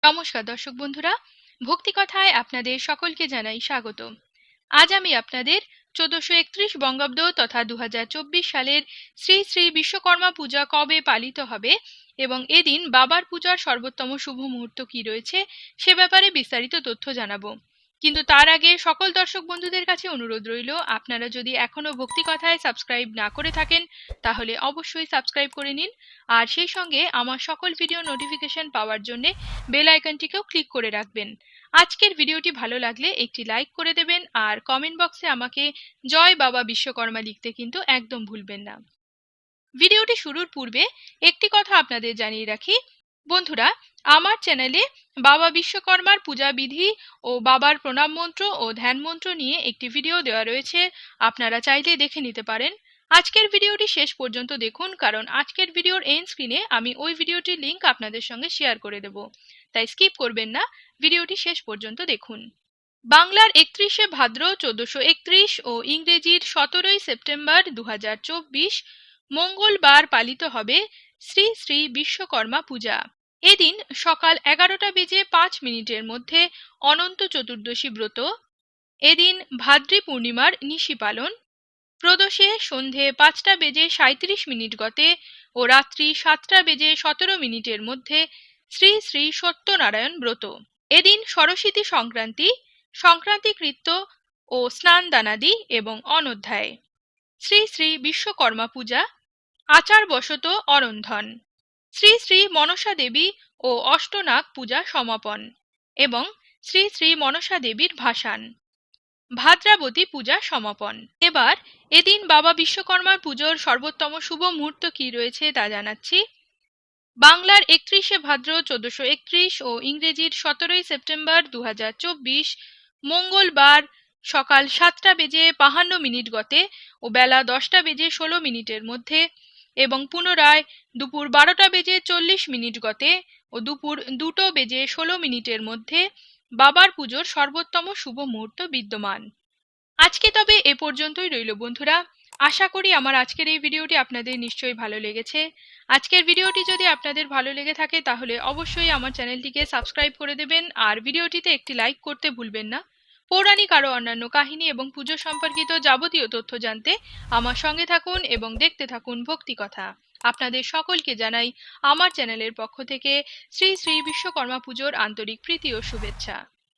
নমস্কার দর্শক বন্ধুরা, ভক্তি কথায় আপনাদের সকলকে জানাই স্বাগত। আজ আমি আপনাদের 1431 বঙ্গাব্দ তথা 2024 সালের শ্রী শ্রী বিশ্বকর্মা পূজা কবে পালিত হবে এবং এদিন বাবার পূজার সর্বোত্তম শুভ মুহূর্ত কি রয়েছে সে ব্যাপারে বিস্তারিত তথ্য জানাবো। কিন্তু তার আগে সকল দর্শক বন্ধুদের কাছে অনুরোধ রইল, আপনারা যদি এখনো ভক্তি কথায় সাবস্ক্রাইব না করে থাকেন তাহলে অবশ্যই সাবস্ক্রাইব করে নিন, আর সেই সঙ্গে আমার সকল ভিডিও নোটিফিকেশন পাওয়ার জন্য বেল আইকনটিকেও ক্লিক করে রাখবেন। আজকের ভিডিওটি ভালো লাগলে একটি লাইক করে দেবেন আর কমেন্ট বক্সে আমাকে জয় বাবা বিশ্বকর্মা লিখতে কিন্তু একদম ভুলবেন না। ভিডিওটি শুরুর পূর্বে একটি কথা আপনাদের জানিয়ে রাখি বন্ধুরা, আমার চ্যানেলে বাবা বিশ্বকর্মার পূজা বিধি ও বাবার প্রণাম মন্ত্র ও ধ্যান মন্ত্র নিয়ে একটি ভিডিও দেওয়া রয়েছে, আপনারা চাইলে দেখে নিতে পারেন। আজকের ভিডিওটি শেষ পর্যন্ত দেখুন, কারণ আজকের ভিডিওর এন্ড স্ক্রিনে আমি ওই ভিডিওটির লিংক আপনাদের সঙ্গে শেয়ার করে দেব, তাই স্কিপ করবেন না, ভিডিওটি শেষ পর্যন্ত দেখুন। বাংলার 31শে ভাদ্র 1431 ও ইংরেজির 17ই সেপ্টেম্বর 2024 মঙ্গলবার পালিত হবে শ্রী শ্রী বিশ্বকর্মা পূজা। এদিন সকাল 11টা বেজে 5 মিনিটের মধ্যে অনন্ত চতুর্দশী ব্রত, এদিন ভাদ্রী পূর্ণিমার নিশি পালন, প্রদোষে সন্ধে 5টা বেজে 37 মিনিট গতে ও রাত্রি 7টা বেজে 17 মিনিটের মধ্যে শ্রী শ্রী সত্যনারায়ণ ব্রত। এদিন সরস্বতী সংক্রান্তি, সংক্রান্তিকৃত্য ও স্নান দানাদি এবং অনধ্যায়। শ্রী শ্রী বিশ্বকর্মা পূজা আচারবশত অরন্ধন, শ্রী শ্রী মনসা দেবী ও অষ্টনাগ পূজা সমাপন এবং শ্রী শ্রী মনসা দেবীর ভাসান, ভাদ্রাবতী পূজা সমাপন। এবার এদিন বাবা বিশ্বকর্মার পুজোর সর্বোত্তম শুভ মুহূর্ত কি রয়েছে তা জানাচ্ছি। বাংলার 31শে ভাদ্র 1431 ও ইংরেজির 17ই সেপ্টেম্বর 2024 মঙ্গলবার সকাল 7টা বেজে 52 মিনিট গতে ও বেলা 10টা বেজে 16 মিনিটের মধ্যে এবং পুনরায় দুপুর 12টা বেজে 40 মিনিট গতে ও দুপুর 2টো বেজে 16 মিনিটের মধ্যে বাবার পুজোর সর্বোত্তম শুভ মুহূর্ত বিদ্যমান। আজকে তবে এ পর্যন্তই রইল বন্ধুরা। আশা করি আমার আজকের এই ভিডিওটি আপনাদের নিশ্চয়ই ভালো লেগেছে। আজকের ভিডিওটি যদি আপনাদের ভালো লেগে থাকে তাহলে অবশ্যই আমার চ্যানেলটিকে সাবস্ক্রাইব করে দেবেন আর ভিডিওটিতে একটি লাইক করতে ভুলবেন না। পৌরাণিক আরও অন্যান্য কাহিনী এবং পুজো সম্পর্কিত যাবতীয় তথ্য জানতে আমার সঙ্গে থাকুন এবং দেখতে থাকুন ভক্তি কথা। আপনাদের সকলকে জানাই আমার চ্যানেলের পক্ষ থেকে শ্রী শ্রী বিশ্বকর্মা পুজোর আন্তরিক প্রীতি ও শুভেচ্ছা।